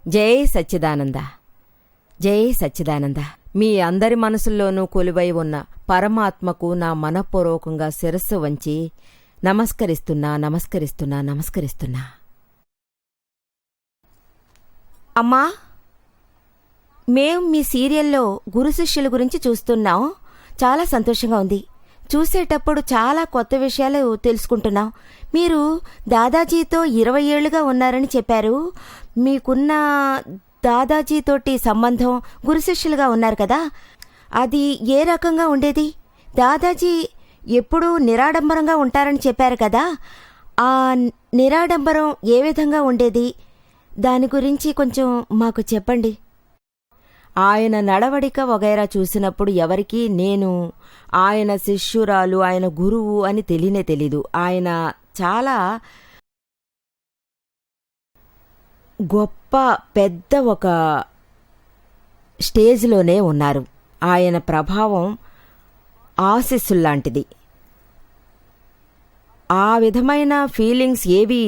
జై సచ్చిదానంద. జై సచ్చిదానంద. మీ అందరి మనసుల్లోనూ కొలువై ఉన్న పరమాత్మకు నా మనఃపూర్వకంగా శిరస్సు వంచి నమస్కరిస్తున్నా. అమ్మా, మేం మీ సీరియల్లో గురు శిష్యుల గురించి చూస్తున్నాం. చాలా సంతోషంగా ఉంది. చూసేటప్పుడు చాలా కొత్త విషయాలు తెలుసుకుంటున్నాం. మీరు దాదాజీతో 20 ఏళ్లుగా ఉన్నారని చెప్పారు. మీకున్న దాదాజీతోటి సంబంధం గురు శిష్యులుగా ఉన్నారు కదా, అది ఏ రకంగా ఉండేది? దాదాజీ ఎప్పుడూ నిరాడంబరంగా ఉంటారని చెప్పారు కదా, ఆ నిరాడంబరం ఏ విధంగా ఉండేది? దాని గురించి కొంచెం మాకు చెప్పండి. ఆయన నడవడిక వగైరా చూసినప్పుడు ఎవరికీ నేను ఆయన శిష్యురాలు, ఆయన గురువు అని తెలీదు. ఆయన చాలా గొప్ప పెద్ద ఒక స్టేజ్లోనే ఉన్నారు. ఆయన ప్రభావం ఆశీస్సుల్లాంటిది. ఆ విధమైన ఫీలింగ్స్ ఏవీ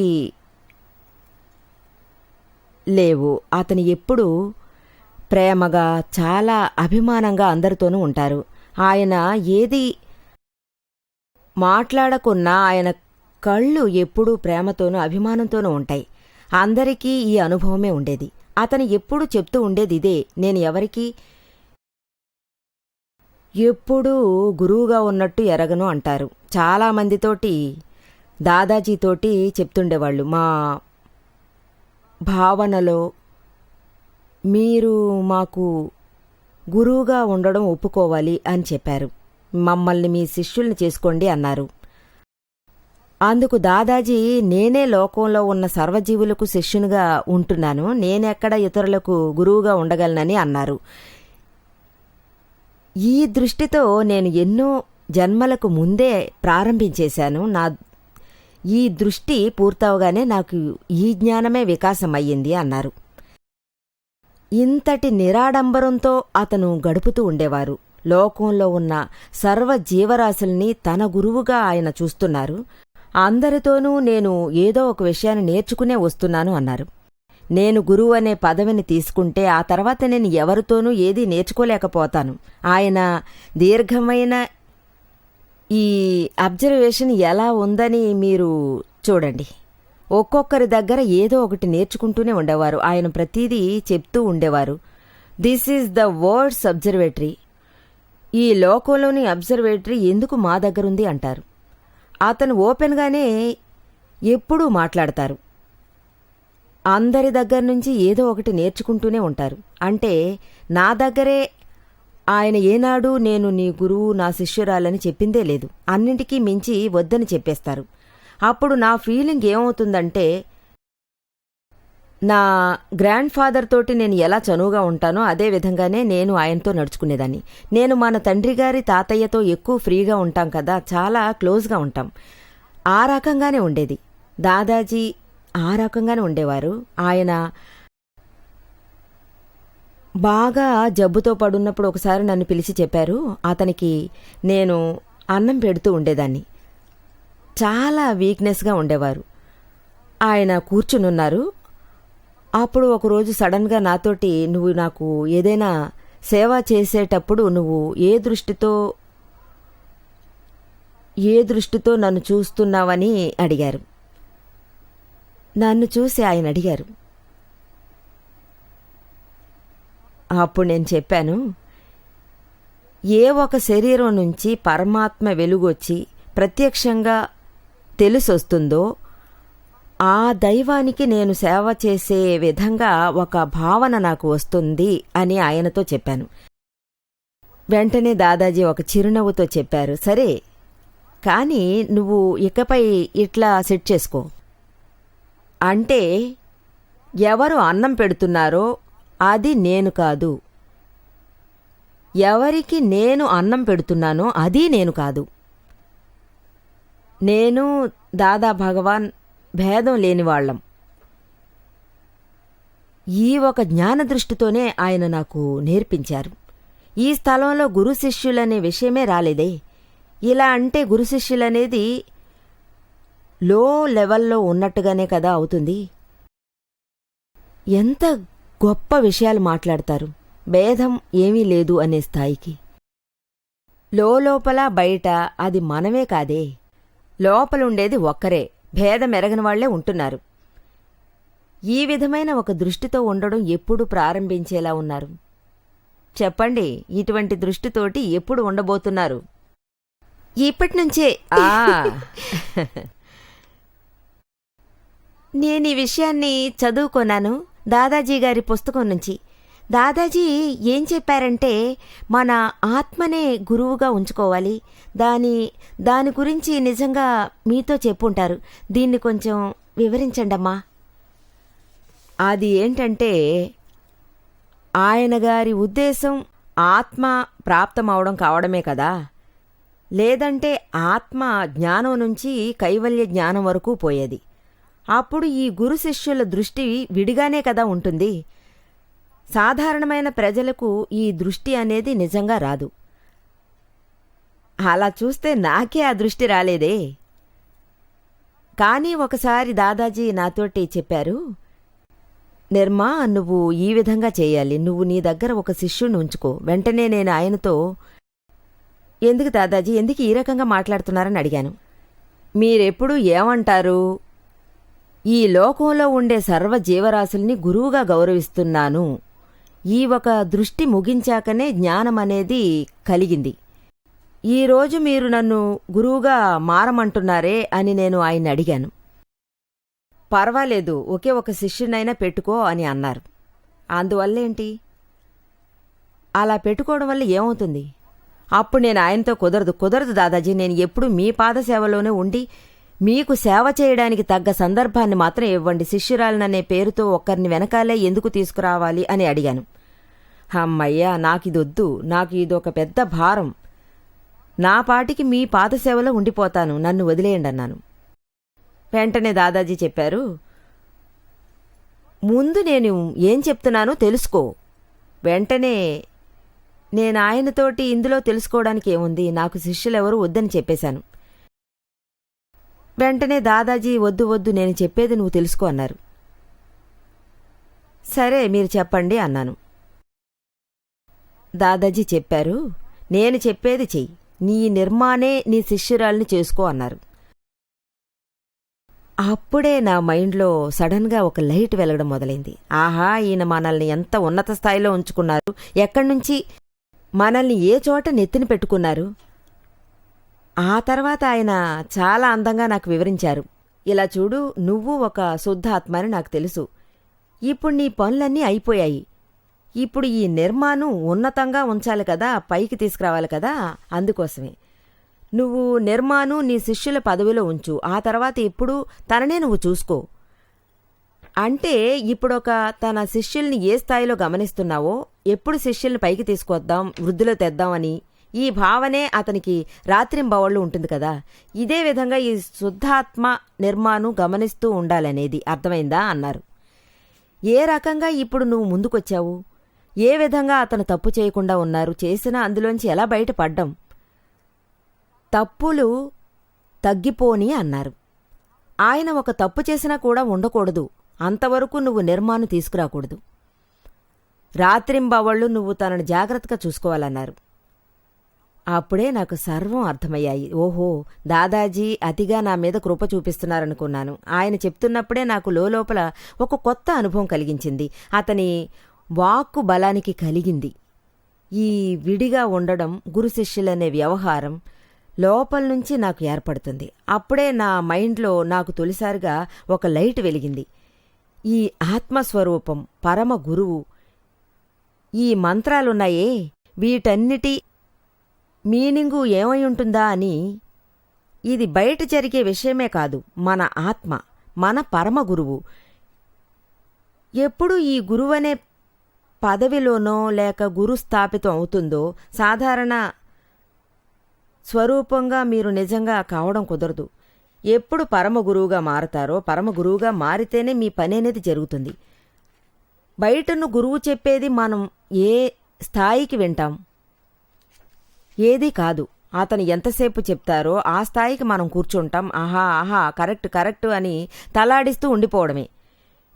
లేవు. అతను ఎప్పుడూ ప్రేమగా, చాలా అభిమానంగా అందరితోనూ ఉంటారు. ఆయన ఏది మాట్లాడకున్నా ఆయన కళ్ళు ఎప్పుడూ ప్రేమతోనూ అభిమానంతోనూ ఉంటాయి. అందరికీ ఈ అనుభవమే ఉండేది. అతను ఎప్పుడూ చెప్తూ ఉండేది ఇదే, నేను ఎవరికీ ఎప్పుడూ గురువుగా ఉన్నట్టు ఎరగను అంటారు. చాలామందితోటి దాదాజీతోటి చెప్తుండేవాళ్ళు, మా భావనలో మీరు మాకు గురువుగా ఉండడం ఒప్పుకోవాలి అని చెప్పారు. మమ్మల్ని మీ శిష్యుల్ని చేసుకోండి అన్నారు. అందుకు దాదాజీ, నేనే లోకంలో ఉన్న సర్వజీవులకు శిష్యునిగా ఉంటున్నాను, నేనెక్కడ ఇతరులకు గురువుగా ఉండగలనని అన్నారు. ఈ దృష్టితో నేను ఎన్నో జన్మలకు ముందే ప్రారంభించేశాను. ఈ దృష్టి పూర్తవగానే నాకు ఈ జ్ఞానమే వికాసమయ్యింది అన్నారు. ఇంతటి నిరాడంబరంతో అతను గడుపుతూ ఉండేవారు. లోకంలో ఉన్న సర్వ జీవరాశుల్ని తన గురువుగా ఆయన చూస్తున్నారు. అందరితోనూ నేను ఏదో ఒక విషయాన్ని నేర్చుకునే వస్తున్నాను అన్నారు. నేను గురువు అనే పదవిని తీసుకుంటే ఆ తర్వాత నేను ఎవరితోనూ ఏదీ నేర్చుకోలేకపోతాను. ఆయన దీర్ఘమైన ఈ అబ్జర్వేషన్ ఎలా ఉందని మీరు చూడండి. ఒక్కొక్కరి దగ్గర ఏదో ఒకటి నేర్చుకుంటూనే ఉండేవారు. ఆయన ప్రతిదీ చెప్తూ ఉండేవారు. This is the world's observatory. ఈ లోకంలోని అబ్జర్వేటరీ ఎందుకు మా దగ్గరుంది అంటారు. అతను ఓపెన్గానే ఎప్పుడూ మాట్లాడతారు. అందరి దగ్గర నుంచి ఏదో ఒకటి నేర్చుకుంటూనే ఉంటారు. అంటే నా దగ్గరే ఆయన ఏనాడు నేను నీ గురువు, నా శిష్యురాలని చెప్పిందే లేదు. అన్నింటికీ మించి వద్దని చెప్పేస్తారు. అప్పుడు నా ఫీలింగ్ ఏమవుతుందంటే, నా గ్రాండ్ ఫాదర్ తోటి నేను ఎలా చనువుగా ఉంటానో అదే విధంగానే నేను ఆయనతో నడుచుకునేదాన్ని. నేను మన తండ్రి గారి తాతయ్యతో ఎక్కువ ఫ్రీగా ఉంటాం కదా, చాలా క్లోజ్గా ఉంటాం. ఆ రకంగానే ఉండేది. దాదాజీ ఆ రకంగానే ఉండేవారు. ఆయన బాగా జబ్బుతో పడున్నప్పుడు ఒకసారి నన్ను పిలిచి చెప్పారు, అతనికి నేను అన్నం పెడుతూ ఉండేదాన్ని. చాలా వీక్నెస్గా ఉండేవారు. ఆయన కూర్చునున్నారు. అప్పుడు ఒకరోజు సడన్గా నాతోటి, నువ్వు నాకు ఏదైనా సేవ చేసేటప్పుడు నువ్వు ఏ దృష్టితో నన్ను చూస్తున్నావని అడిగారు. నన్ను చూసి ఆయన అడిగారు. అప్పుడు నేను చెప్పాను, ఏ ఒక శరీరం నుంచి పరమాత్మ వెలుగొచ్చి ప్రత్యక్షంగా తెలిసొస్తుందో ఆ దైవానికి నేను సేవ చేసే విధంగా ఒక భావన నాకు వస్తుంది అని ఆయనతో చెప్పాను. వెంటనే దాదాజీ ఒక చిరునవ్వుతో చెప్పారు, సరే కానీ నువ్వు ఇకపై ఇట్లా సెట్ చేసుకో. అంటే ఎవరు అన్నం పెడుతున్నారో అది నేను కాదు, ఎవరికి నేను అన్నం పెడుతున్నానో అది నేను కాదు. నేను దాదా భగవాన్ భేదం లేనివాళ్లం. ఈ ఒక జ్ఞాన దృష్టితోనే ఆయన నాకు నేర్పించారు. ఈ స్థలంలో గురు శిష్యులనే విషయమే రాలేదే. ఇలా అంటే గురు శిష్యులనేది లో లెవెల్లో ఉన్నట్టుగానే కదా అవుతుంది. ఎంత గొప్ప విషయాలు మాట్లాడతారు. భేదం ఏమీ లేదు అనే స్థాయికి. లోపల బయట అది మనమే కాదే, లోపలుండేది ఒక్కరే, భేదమెరగని వాళ్లే ఉంటున్నారు. ఈ విధమైన ఒక దృష్టితో ఉండడం ఎప్పుడు ప్రారంభించేలా ఉన్నారు? చెప్పండి, ఇటువంటి దృష్టితోటి ఎప్పుడు ఉండబోతున్నారు? ఇప్పటినుంచే. నేను ఈ విషయాన్ని చదువుకొన్నాను దాదాజీ గారి పుస్తకం నుంచి. దాదాజీ ఏం చెప్పారంటే, మన ఆత్మనే గురువుగా ఉంచుకోవాలి. దాని గురించి నిజంగా మీతో చెప్పుంటారు. దీన్ని కొంచెం వివరించండమ్మా. అది ఏంటంటే, ఆయన గారి ఉద్దేశం ఆత్మ ప్రాప్తమవడం కావడమే కదా. లేదంటే ఆత్మ జ్ఞానం నుంచి కైవల్య జ్ఞానం వరకు పోయేది. అప్పుడు ఈ గురు శిష్యుల దృష్టి విడిగానే కదా ఉంటుంది. సాధారణమైన ప్రజలకు ఈ దృష్టి అనేది నిజంగా రాదు. అలా చూస్తే నాకే ఆ దృష్టి రాలేదే. కానీ ఒకసారి దాదాజీ నాతోటి చెప్పారు, నిర్మా, నువ్వు ఈ విధంగా చేయాలి. నువ్వు నీ దగ్గర ఒక శిష్యుణ్ణి ఉంచుకో. వెంటనే నేను ఆయనతో, ఎందుకు దాదాజీ, ఎందుకు ఈ రకంగా మాట్లాడుతున్నారని అడిగాను. మీరెప్పుడు ఏమంటారు? ఈ లోకంలో ఉండే సర్వ జీవరాశుల్ని గురువుగా గౌరవిస్తున్నాను. ఈ ఒక దృష్టి ముగించాకనే జ్ఞానమనేది కలిగింది. ఈరోజు మీరు నన్ను గురువుగా మారమంటున్నారే అని నేను ఆయన్ని అడిగాను. పర్వాలేదు, ఒకే ఒక శిష్యునైనా పెట్టుకో అని అన్నారు. అందువల్లేంటి? అలా పెట్టుకోవడం వల్ల ఏమవుతుంది? అప్పుడు నేను ఆయనతో, కుదరదు దాదాజీ, నేను ఎప్పుడూ మీ పాదసేవలోనే ఉండి మీకు సేవ చేయడానికి తగ్గ సందర్భాన్ని మాత్రం ఇవ్వండి. శిష్యురాలననే పేరుతో ఒక్కరిని వెనకాలే ఎందుకు తీసుకురావాలి అని అడిగాను. అమ్మయ్యా, నాకిదొద్దు, నాకు ఇదొక పెద్ద భారం. నా పాటికి మీ పాదసేవలో ఉండిపోతాను, నన్ను వదిలేయండి అన్నాను. వెంటనే దాదాజీ చెప్పారు, ముందు నేను ఏం చెప్తున్నానో తెలుసుకో. వెంటనే నేను ఆయనతోటి ఇందులో తెలుసుకోవడానికి ఏముంది, నాకు శిష్యులెవరూ వద్దని చెప్పేశాను. వెంటనే దాదాజీ, వద్దు, నేను చెప్పేది నువ్వు తెలుసుకో అన్నారు. సరే, మీరు చెప్పండి అన్నాను. దాదాజీ చెప్పారు, నేను చెప్పేది చెయ్యి, నీ నిర్మానే నీ శిష్యురాల్ని చేసుకో అన్నారు. అప్పుడే నా మైండ్లో సడన్గా ఒక లైట్ వెలగడం మొదలైంది. ఆహా, ఈయన మనల్ని ఎంత ఉన్నత స్థాయిలో ఉంచుకున్నారు, ఎక్కడ్నుంచి మనల్ని ఏ చోట నెత్తిన పెట్టుకున్నారు. ఆ తర్వాత ఆయన చాలా అందంగా నాకు వివరించారు. ఇలా చూడు, నువ్వు ఒక శుద్ధాత్మ అని నాకు తెలుసు. ఇప్పుడు నీ పనులన్నీ అయిపోయాయి. ఇప్పుడు ఈ నిర్మాను ఉన్నతంగా ఉంచాలి కదా, పైకి తీసుకురావాలి కదా. అందుకోసమే నువ్వు నిర్మాను నీ శిష్యుల పదవిలో ఉంచు. ఆ తర్వాత ఎప్పుడూ తననే నువ్వు చూసుకో. అంటే ఇప్పుడొక తన శిష్యుల్ని ఏ స్థాయిలో గమనిస్తున్నావో, ఎప్పుడు శిష్యుల్ని పైకి తీసుకొద్దాం, వృద్ధిలో తెద్దామని ఈ భావనే అతనికి రాత్రింబవళ్ళు ఉంటుంది కదా. ఇదే విధంగా ఈ శుద్ధాత్మ నిర్మాను గమనిస్తూ ఉండాలనేది అర్థమైందా అన్నారు. ఏ రకంగా ఇప్పుడు నువ్వు ముందుకొచ్చావు, ఏ విధంగా అతను తప్పు చేయకుండా ఉన్నారు, చేసినా అందులోంచి ఎలా బయటపడ్డం, తప్పులు తగ్గిపోని అన్నారు. ఆయన ఒక తప్పు చేసినా కూడా ఉండకూడదు, అంతవరకు నువ్వు నిర్మాను తీసుకురాకూడదు. రాత్రింబవళ్ళు నువ్వు తనను జాగ్రత్తగా చూసుకోవాలన్నారు. అప్పుడే నాకు సర్వం అర్థమయ్యాయి. ఓహో, దాదాజీ అతిగా నా మీద కృప చూపిస్తున్నారనుకున్నాను. ఆయన చెప్తున్నప్పుడే నాకు లోపల ఒక కొత్త అనుభవం కలిగించింది. అతని వాక్కు బలానికి కలిగింది. ఈ విడిగా ఉండడం, గురు శిష్యులనే వ్యవహారం లోపల్నుంచి నాకు ఏర్పడుతుంది. అప్పుడే నా మైండ్లో నాకు తొలిసారిగా ఒక లైట్ వెలిగింది. ఈ ఆత్మస్వరూపం, పరమ గురువు, ఈ మంత్రాలున్నాయే, వీటన్నిటి మీనింగు ఏమై ఉంటుందా అని. ఇది బయట జరిగే విషయమే కాదు, మన ఆత్మ, మన పరమ గురువు. ఎప్పుడు ఈ గురువనే పదవిలోనో లేక గురు స్థాపితం అవుతుందో సాధారణ స్వరూపంగా మీరు నిజంగా కావడం కుదరదు. ఎప్పుడు పరమ గురువుగా మారతారో, పరమ గురువుగా మారితేనే మీ పని అనేది జరుగుతుంది. బయటను గురువు చెప్పేది మనం ఏ స్థాయికి వింటాం, ఏదీ కాదు. అతను ఎంతసేపు చెప్తారో ఆ స్థాయికి మనం కూర్చుంటాం. ఆహా కరెక్ట్ అని తలాడిస్తూ ఉండిపోవడమే.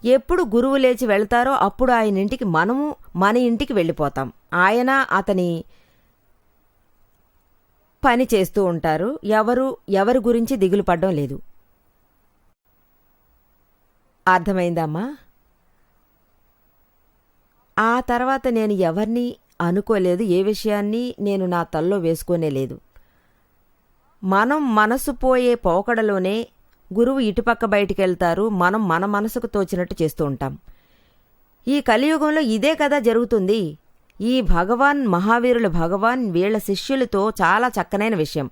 ఎప్పుడు గురువు లేచి వెళ్తారో అప్పుడు ఆయన ఇంటికి మనము మన ఇంటికి వెళ్ళిపోతాం. ఆయన అతని పని చేస్తూ ఉంటారు. ఎవరి గురించి దిగులు పడ్డం లేదు. అర్థమైందమ్మా? ఆ తర్వాత నేను ఎవరిని అనుకోలేదు, ఏ విషయాన్ని నేను నా తల్లో వేసుకోనే లేదు. మనం మనసు పోయే పోకడలోనే గురువు ఇటుపక్క బయటికెళ్తారు, మనం మన మనసుకు తోచినట్టు చేస్తూ ఉంటాం. ఈ కలియుగంలో ఇదే కదా జరుగుతుంది. ఈ భగవాన్ మహావీరుల భగవాన్ వీళ్ల శిష్యులతో చాలా చక్కనైన విషయం.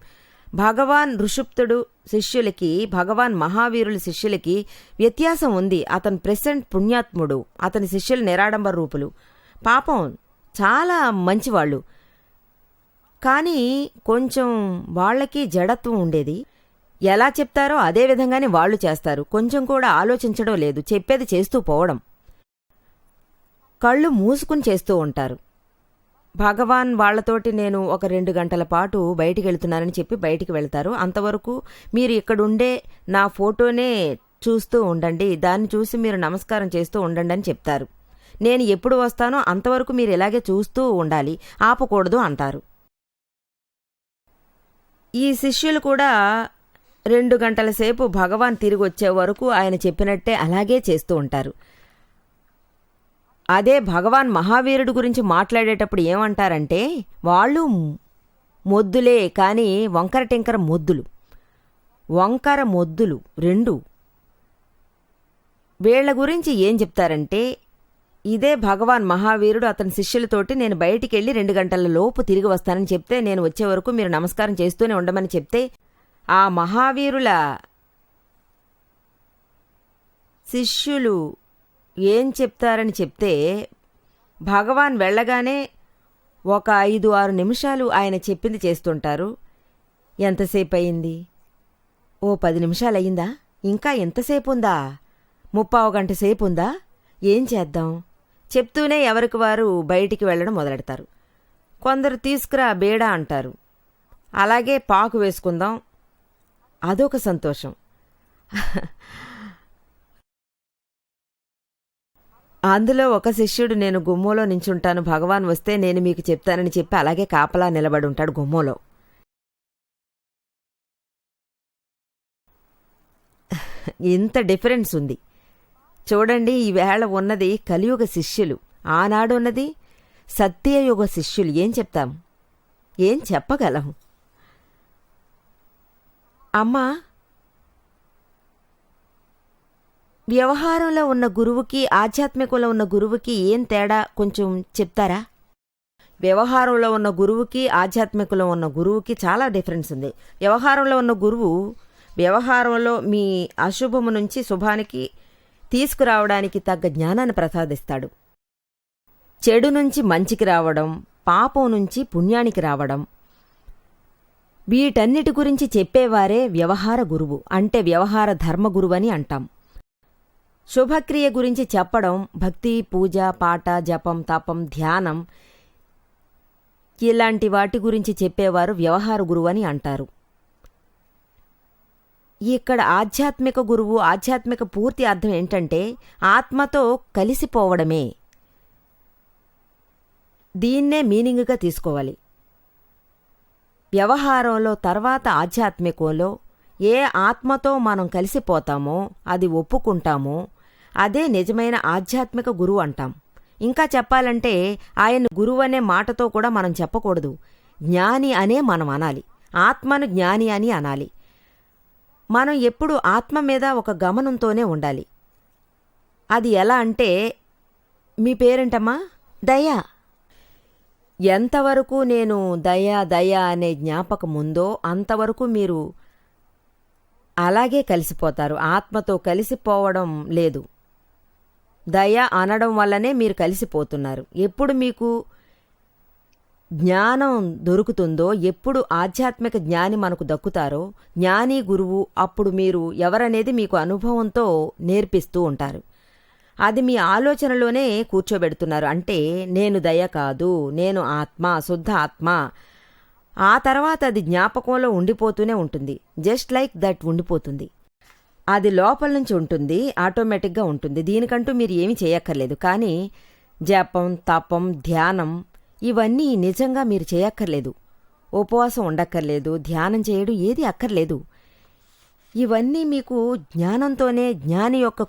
భగవాన్ ఋషుప్తుడు శిష్యులకి, భగవాన్ మహావీరుల శిష్యులకి వ్యత్యాసం ఉంది. అతను ప్రెసెంట్ పుణ్యాత్ముడు, అతని శిష్యులు నిరాడంబర రూపులు. పాపం చాలా మంచివాళ్ళు. కానీ కొంచెం వాళ్ళకి జడత్వం ఉండేది. ఎలా చెప్తారో అదే విధంగానే వాళ్ళు చేస్తారు. కొంచెం కూడా ఆలోచించడం లేదు, చెప్పేది చేస్తూ పోవడం. కళ్ళు మూసుకుని చేస్తూ ఉంటారు. భగవాన్ వాళ్లతోటి నేను ఒక 2 గంటల పాటు బయటికెళ్తున్నానని చెప్పి బయటికి వెళ్తారు. అంతవరకు మీరు ఇక్కడుండే నా ఫోటోనే చూస్తూ ఉండండి, దాన్ని చూసి మీరు నమస్కారం చేస్తూ ఉండండి అని చెప్తారు. నేను ఎప్పుడు వస్తానో అంతవరకు మీరు ఇలాగే చూస్తూ ఉండాలి, ఆపకూడదు అంటారు. ఈ శిష్యులు కూడా 2 గంటల సేపు భగవాన్ తిరిగి వచ్చే వరకు ఆయన చెప్పినట్టే అలాగే చేస్తూ ఉంటారు. అదే భగవాన్ మహావీరుడి గురించి మాట్లాడేటప్పుడు ఏమంటారంటే, వాళ్ళు మొద్దులే కాని వంకర టింకర మొద్దులు, వంకర మొద్దులు 2. వీళ్ల గురించి ఏం చెప్తారంటే, ఇదే భగవాన్ మహావీరుడు అతని శిష్యులతోటి నేను బయటికెళ్ళి 2 గంటల లోపు తిరిగి వస్తానని చెప్తే, నేను వచ్చే వరకు మీరు నమస్కారం చేస్తూనే ఉండమని చెప్తే, ఆ మహావీరుల శిష్యులు ఏం చెప్తారని చెప్తే, భగవాన్ వెళ్ళగానే ఒక 5-6 నిమిషాలు ఆయన చెప్పింది చేస్తుంటారు. ఎంతసేపు అయింది? ఓ 10 నిమిషాలయ్యిందా? ఇంకా ఎంతసేపు ఉందా? 30 గంట సేపు ఉందా? ఏం చేద్దాం? చెప్తూనే ఎవరికి వారు బయటికి వెళ్ళడం మొదలెడతారు. కొందరు తీసుకురా బేడా అంటారు. అలాగే పాకు వేసుకుందాం, అదొక సంతోషం. అందులో ఒక శిష్యుడు, నేను గుమ్మలో నించుంటాను, భగవాన్ వస్తే నేను మీకు చెప్తానని చెప్పి అలాగే కాపలా నిలబడి ఉంటాడు గుమ్మలో. ఇంత డిఫరెన్స్ ఉంది చూడండి. ఈవేళ ఉన్నది కలియుగ శిష్యులు, ఆనాడు ఉన్నది సత్యయుగ శిష్యులు. ఏం చెప్తాం? ఏం చెప్పగలం? అమ్మా, వ్యవహారంలో ఉన్న గురువుకి ఆధ్యాత్మికంలో ఉన్న గురువుకి ఏం తేడా కొంచెం చెప్తారా? వ్యవహారంలో ఉన్న గురువుకి ఆధ్యాత్మికంలో ఉన్న గురువుకి చాలా డిఫరెన్స్ ఉంది. వ్యవహారంలో ఉన్న గురువు వ్యవహారంలో మీ అశుభము నుంచి శుభానికి తీసుకురావడానికి తగ్గ జ్ఞానాన్ని ప్రసాదిస్తాడు. చెడు నుంచి మంచికి రావడం, పాపం నుంచి పుణ్యానికి రావడం, వీటన్నిటి గురించి చెప్పేవారే వ్యవహార గురువు, అంటే వ్యవహార ధర్మ గురువని అంటాం. శుభక్రియ గురించి చెప్పడం, భక్తి, పూజ, పాట, జపం, తపం, ధ్యానం ఇలాంటి వాటి గురించి చెప్పేవారు వ్యవహార గురువు అని అంటారు. ఇక్కడ ఆధ్యాత్మిక గురువు, ఆధ్యాత్మిక పూర్తి అర్థం ఏంటంటే ఆత్మతో కలిసిపోవడమే. దీన్నే మీనింగ్గా తీసుకోవాలి. వ్యవహారంలో తర్వాత ఆధ్యాత్మికంలో ఏ ఆత్మతో మనం కలిసిపోతామో, అది ఒప్పుకుంటామో, అదే నిజమైన ఆధ్యాత్మిక గురువు అంటాం. ఇంకా చెప్పాలంటే ఆయన గురువు అనే మాటతో కూడా మనం చెప్పకూడదు, జ్ఞాని అనే మనం అనాలి. ఆత్మను జ్ఞాని అని అనాలి. మనం ఎప్పుడు ఆత్మ మీద ఒక గమనంతోనే ఉండాలి. అది ఎలా అంటే, మీ పేరేంటమ్మా? దయ. ఎంతవరకు నేను దయ అనే జ్ఞాపకం ఉందో అంతవరకు మీరు అలాగే కలిసిపోతారు. ఆత్మతో కలిసిపోవడం లేదు. దయ అనడం వల్లనే మీరు కలిసిపోతున్నారు. ఎప్పుడు మీకు జ్ఞానం దొరుకుతుందో, ఎప్పుడు ఆధ్యాత్మిక జ్ఞాని మనకు దక్కుతారో, జ్ఞాని గురువు, అప్పుడు మీరు ఎవరనేది మీకు అనుభవంతో నేర్పిస్తూ ఉంటారు. అది మీ ఆలోచనలోనే కూర్చోబెడుతున్నారు. అంటే నేను దయ కాదు, నేను ఆత్మ, శుద్ధ ఆత్మ. ఆ తర్వాత అది జ్ఞాపకంలో ఉండిపోతూనే ఉంటుంది. జస్ట్ లైక్ దట్ ఉండిపోతుంది. అది లోపల నుంచి ఉంటుంది, ఆటోమేటిక్గా ఉంటుంది. దీనికంటూ మీరు ఏమీ చేయక్కర్లేదు. కానీ జపం, తపం, ధ్యానం ఇవన్నీ నిజంగా మీరు చేయక్కర్లేదు. ఉపవాసం ఉండక్కర్లేదు, ధ్యానం చేయడం ఏది అక్కర్లేదు. ఇవన్నీ మీకు జ్ఞానంతోనే, జ్ఞాని యొక్క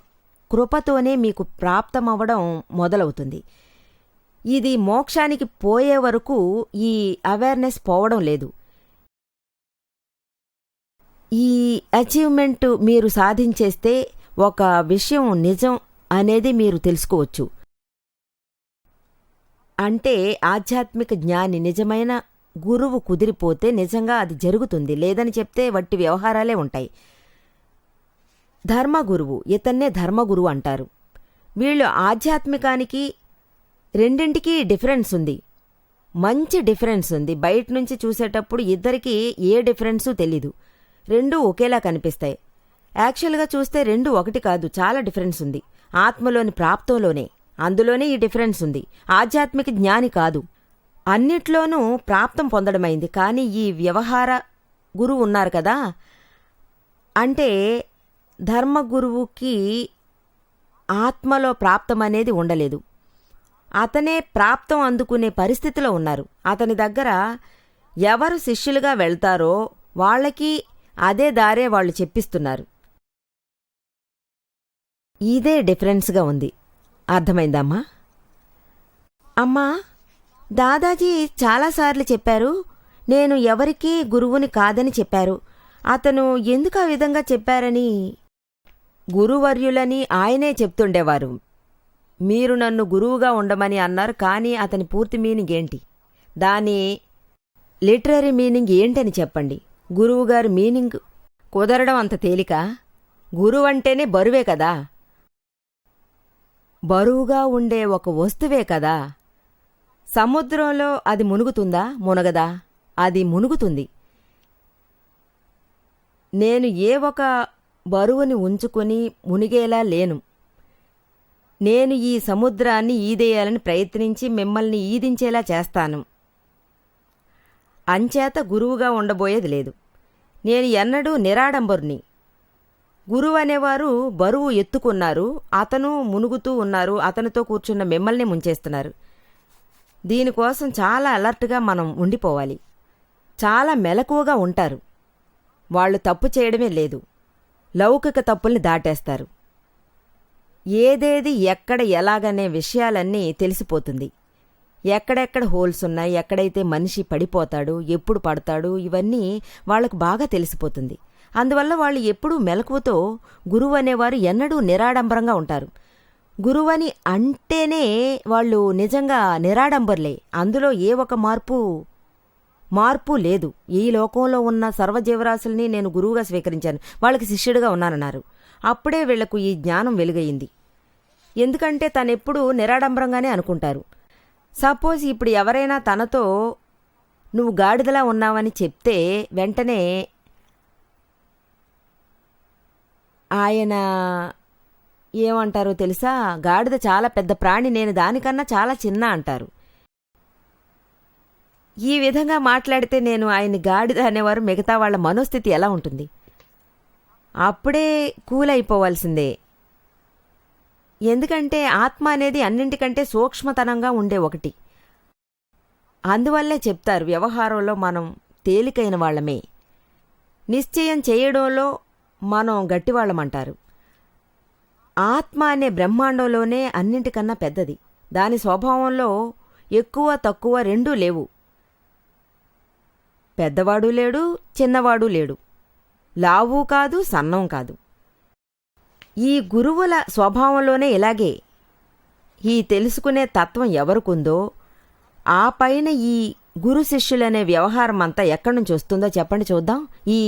కృపతోనే మీకు ప్రాప్తమవ్వడం మొదలవుతుంది. ఇది మోక్షానికి పోయే వరకు ఈ అవేర్నెస్ పోవడం లేదు. ఈ అచీవ్మెంట్ మీరు సాధించేస్తే ఒక విషయం నిజం అనేది మీరు తెలుసుకోవచ్చు. అంటే ఆధ్యాత్మిక జ్ఞాని, నిజమైన గురువు కుదిరిపోతే నిజంగా అది జరుగుతుంది. లేదని చెప్తే వట్టి వ్యవహారాలే ఉంటాయి. ధర్మగురువు, ఇతన్నే ధర్మగురువు అంటారు. వీళ్ళు ఆధ్యాత్మికానికి రెండింటికి డిఫరెన్స్ ఉంది, మంచి డిఫరెన్స్ ఉంది. బయట నుంచి చూసేటప్పుడు ఇద్దరికీ ఏ డిఫరెన్సూ తెలీదు. రెండూ ఒకేలా కనిపిస్తాయి. యాక్చువల్గా చూస్తే రెండు ఒకటి కాదు, చాలా డిఫరెన్స్ ఉంది. ఆత్మలోని ప్రాప్తంలోనే, అందులోనే ఈ డిఫరెన్స్ ఉంది. ఆధ్యాత్మిక జ్ఞాని కాదు, అన్నిట్లోనూ ప్రాప్తం పొందడమైంది. కానీ ఈ వ్యవహార గురువు ఉన్నారు కదా, అంటే ధర్మగురువుకి ఆత్మలో ప్రాప్తం అనేది ఉండలేదు. అతనే ప్రాప్తం అందుకునే పరిస్థితిలో ఉన్నారు. అతని దగ్గర ఎవరు శిష్యులుగా వెళ్తారో వాళ్ళకి అదే దారే వాళ్ళు చెప్పిస్తున్నారు. ఇదే డిఫరెన్స్గా ఉంది. అర్థమైందమ్మా? అమ్మా, దాదాజీ చాలాసార్లు చెప్పారు, నేను ఎవరికీ గురువుని కాదని చెప్పారు. అతను ఎందుకు ఆ విధంగా చెప్పారని గురువర్యులని ఆయనే చెప్తుండేవారు. మీరు నన్ను గురువుగా ఉండమని అన్నారు, కానీ అతని పూర్తి మీనింగ్ ఏంటి, దాని లిటరరీ మీనింగ్ ఏంటని చెప్పండి. గురువుగారి మీనింగ్ కుదరడం అంత తేలిక? గురువంటేనే బరువే కదా, బరువుగా ఉండే ఒక వస్తువే కదా. సముద్రంలో అది మునుగుతుందా? మునగదా? అది మునుగుతుంది. నేను ఏ ఒక బరువుని ఉంచుకుని మునిగేలా లేను. నేను ఈ సముద్రాన్ని ఈదేయాలని ప్రయత్నించి మిమ్మల్ని ఈదించేలా చేస్తాను. అంచేత గురువుగా ఉండబోయేది లేదు. నేను ఎన్నడూ నిరాడంబరుని. గురువు అనేవారు బరువు ఎత్తుకున్నారు, అతను మునుగుతూ ఉన్నారు, అతనితో కూర్చున్న మిమ్మల్ని ముంచేస్తున్నారు. దీనికోసం చాలా అలర్ట్గా మనం ఉండిపోవాలి. చాలా మెలకువగా ఉంటారు. వాళ్ళు తప్పు చేయడమే లేదు, లౌకిక తప్పుల్ని దాటేస్తారు. ఏదేది ఎక్కడ ఎలాగనే విషయాలన్నీ తెలిసిపోతుంది. ఎక్కడెక్కడ హోల్స్ ఉన్నాయి, ఎక్కడైతే మనిషి పడిపోతాడు, ఎప్పుడు పడతాడు, ఇవన్నీ వాళ్లకు బాగా తెలిసిపోతుంది. అందువల్ల వాళ్ళు ఎప్పుడూ మెలకువతో, గురువు అనేవారు ఎన్నడూ నిరాడంబరంగా ఉంటారు. గురువని అంటేనే వాళ్ళు నిజంగా నిరాడంబర్లే. అందులో ఏ ఒక మార్పు లేదు. ఈ లోకంలో ఉన్న సర్వజీవరాశుల్ని నేను గురువుగా స్వీకరించాను, వాళ్ళకి శిష్యుడిగా ఉన్నానన్నారు. అప్పుడే వీళ్లకు ఈ జ్ఞానం వెలుగయింది. ఎందుకంటే తనెప్పుడూ నిరాడంబరంగానే అనుకుంటారు. సపోజ్ ఇప్పుడు ఎవరైనా తనతో నువ్వు గాడిదలా ఉన్నావని చెప్తే వెంటనే ఆయన ఏమంటారో తెలుసా? గాడిద చాలా పెద్ద ప్రాణి, నేను దానికన్నా చాలా చిన్న అంటారు. ఈ విధంగా మాట్లాడితే నేను ఆయన్ని గాడిద అనేవారు, మిగతా వాళ్ళ మనోస్థితి ఎలా ఉంటుంది? అప్పుడే కూల్ అయిపోవాల్సిందే. ఎందుకంటే ఆత్మ అనేది అన్నింటికంటే సూక్ష్మతనంగా ఉండే ఒకటి. అందువల్లే చెప్తారు, వ్యవహారంలో మనం తేలికైన వాళ్ళమే, నిశ్చయం చేయడంలో మనం గట్టివాళ్లమంటారు. ఆత్మ అనే బ్రహ్మాండంలోనే అన్నింటికన్నా పెద్దది. దాని స్వభావంలో ఎక్కువ తక్కువ రెండూ లేవు. పెద్దవాడు లేడు, చిన్నవాడు లేడు, లావు కాదు, సన్నం కాదు. ఈ గురువుల స్వభావంలోనే ఇలాగే. ఈ తెలుసుకునే తత్వం ఎవరికుందో ఆ పైన ఈ గురు శిష్యులనే వ్యవహారం అంతా ఎక్కడి నుంచి వస్తుందో చెప్పండి చూద్దాం. ఈ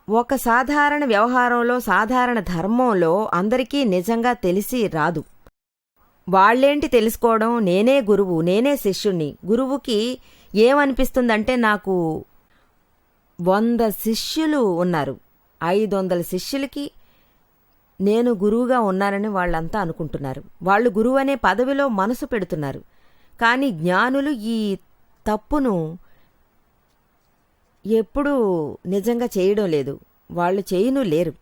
ఒక సాధారణ వ్యవహారంలో, సాధారణ ధర్మంలో అందరికీ నిజంగా తెలిసి రాదు. వాళ్ళేంటి తెలుసుకోవడం, నేనే గురువు, నేనే శిష్యుణ్ణి. గురువుకి ఏమనిపిస్తుందంటే, నాకు 100 శిష్యులు ఉన్నారు, 500 శిష్యులకి నేను గురువుగా ఉన్నానని వాళ్ళంతా అనుకుంటున్నారు. వాళ్ళు గురువు అనే పదవిలో మనసు పెడుతున్నారు. కానీ జ్ఞానులు ఈ తప్పును ఎప్పుడూ నిజంగా చేయడం లేదు. వాళ్ళు చేయను లేరు.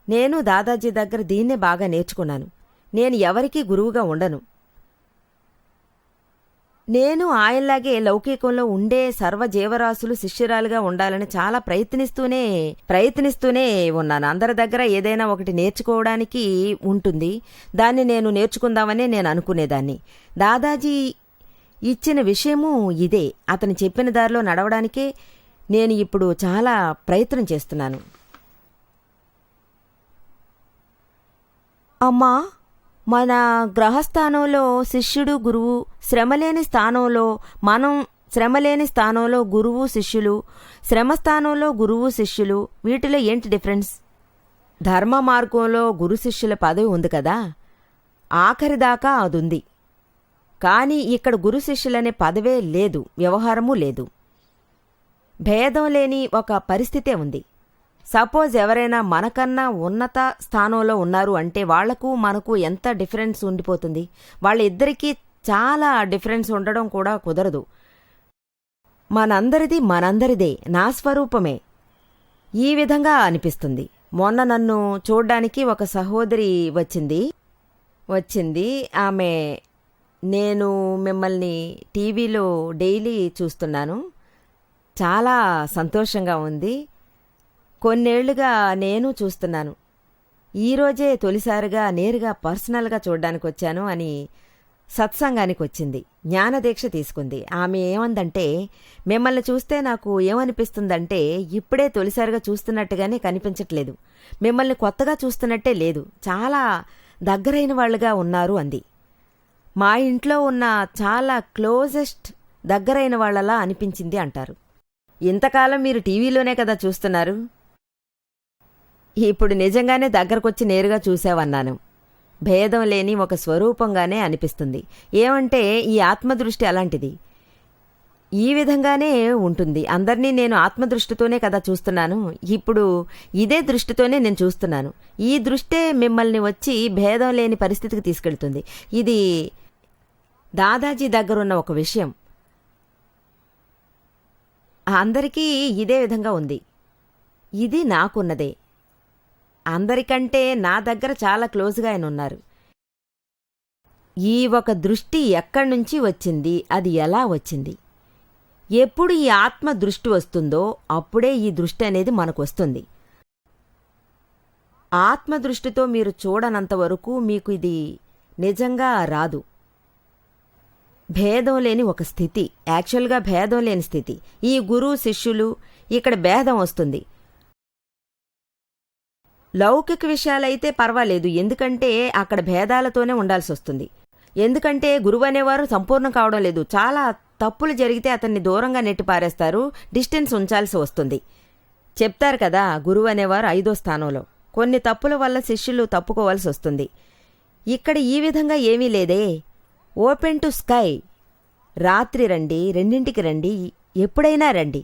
నేను దాదాజీ దగ్గర దీన్నే బాగా నేర్చుకున్నాను. నేను ఎవరికీ గురువుగా ఉండను. నేను ఆయనలాగే లౌకికంలో ఉండే సర్వజీవరాశులు శిష్యురాలుగా ఉండాలని చాలా ప్రయత్నిస్తూనే ఉన్నాను. అందరి దగ్గర ఏదైనా ఒకటి నేర్చుకోవడానికి ఉంటుంది. దాన్ని నేను నేర్చుకుందామనే నేను అనుకునేదాన్ని. దాదాజీ ఇచ్చిన విషయమూ ఇదే. అతను చెప్పిన దారిలో నడవడానికే నేను ఇప్పుడు చాలా ప్రయత్నం చేస్తున్నాను. అమ్మా, మన గ్రహస్థానంలో శిష్యుడు గురువు, శ్రమలేని స్థానంలో మనం, శ్రమలేని స్థానంలో గురువు శిష్యులు, శ్రమస్థానంలో గురువు శిష్యులు, వీటిలో ఏంటి డిఫరెన్స్? ధర్మ మార్గంలో గురు శిష్యుల పదవి ఉంది కదా, ఆఖరిదాకా అదుంది. కానీ ఇక్కడ గురు శిష్యులనే పదవే లేదు, వ్యవహారమూ లేదు. భేదం లేని ఒక పరిస్థితే ఉంది. సపోజ్ ఎవరైనా మనకన్నా ఉన్నత స్థానంలో ఉన్నారు అంటే వాళ్లకు మనకు ఎంత డిఫరెన్స్ ఉండిపోతుంది. వాళ్ళిద్దరికీ చాలా డిఫరెన్స్ ఉండడం కూడా కుదరదు. మనందరిదే, నా స్వరూపమే. ఈ విధంగా అనిపిస్తుంది. మొన్న నన్ను చూడ్డానికి ఒక సహోదరి వచ్చింది. ఆమె, నేను మిమ్మల్ని టీవీలో డైలీ చూస్తున్నాను, చాలా సంతోషంగా ఉంది, కొన్నేళ్లుగా నేను చూస్తున్నాను, ఈరోజే తొలిసారిగా నేరుగా పర్సనల్గా చూడ్డానికి వచ్చాను అని సత్సంగానికి వచ్చింది. జ్ఞానదీక్ష తీసుకుంది. ఆమె ఏమందంటే, మిమ్మల్ని చూస్తే నాకు ఏమనిపిస్తుందంటే ఇప్పుడే తొలిసారిగా చూస్తున్నట్టుగానే కనిపించట్లేదు, మిమ్మల్ని కొత్తగా చూస్తున్నట్టే లేదు, చాలా దగ్గరైన వాళ్లుగా ఉన్నారు అంది. మా ఇంట్లో ఉన్న చాలా క్లోజెస్ట్ దగ్గరైన వాళ్లలా అనిపించింది అంటారు. ఇంతకాలం మీరు టీవీలోనే కదా చూస్తున్నారు, ఇప్పుడు నిజంగానే దగ్గరకొచ్చి నేరుగా చూసావన్నాను. భేదం లేని ఒక స్వరూపంగానే అనిపిస్తుంది. ఏమంటే ఈ ఆత్మదృష్టి అలాంటిది, ఈ విధంగానే ఉంటుంది. అందర్నీ నేను ఆత్మదృష్టితోనే కదా చూస్తున్నాను, ఇప్పుడు ఇదే దృష్టితోనే నేను చూస్తున్నాను. ఈ దృష్టే మిమ్మల్ని వచ్చి భేదం లేని పరిస్థితికి తీసుకెళ్తుంది. ఇది దాదాజీ దగ్గరున్న ఒక విషయం. అందరికీ ఇదే విధంగా ఉంది. ఇది నాకున్నదే. అందరికంటే నా దగ్గర చాలా క్లోజ్గా ఆయన ఉన్నారు. ఈ ఒక దృష్టి ఎక్కడ్నుంచి వచ్చింది, అది ఎలా వచ్చింది? ఎప్పుడు ఈ ఆత్మ దృష్టి వస్తుందో అప్పుడే ఈ దృష్టి అనేది మనకు వస్తుంది. ఆత్మదృష్టితో మీరు చూడనంతవరకు మీకు ఇది నిజంగా రాదు. భేదం లేని ఒక స్థితి, యాక్చువల్గా భేదం లేని స్థితి. ఈ గురువు శిష్యులు, ఇక్కడ భేదం వస్తుంది. లౌకిక విషయాలైతే పర్వాలేదు, ఎందుకంటే అక్కడ భేదాలతోనే ఉండాల్సి వస్తుంది. ఎందుకంటే గురువు అనేవారు సంపూర్ణం కావడం లేదు. చాలా తప్పులు జరిగితే అతన్ని దూరంగా నెట్టి పారేస్తారు, డిస్టెన్స్ ఉంచాల్సి వస్తుంది. చెప్తారు కదా, గురువు అనేవారు 5వ స్థానంలో. కొన్ని తప్పుల వల్ల శిష్యులు తప్పుకోవాల్సి వస్తుంది. ఇక్కడ ఈ విధంగా ఏమీ లేదే. Open to sky. రాత్రి రండి, 2ంటికి రండి, ఎప్పుడైనా రండి.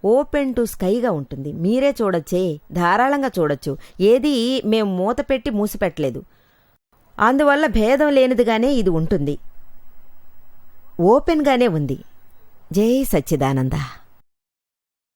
ఓపెన్ టు స్కైగా ఉంటుంది. మీరే చూడొచ్చే, ధారాళంగా చూడొచ్చు. ఏదీ మేం మూత పెట్టి మూసిపెట్టలేదు. అందువల్ల భేదం లేనిదిగానే ఇది ఉంటుంది, ఓపెన్గానే ఉంది. జై సచ్చిదానంద.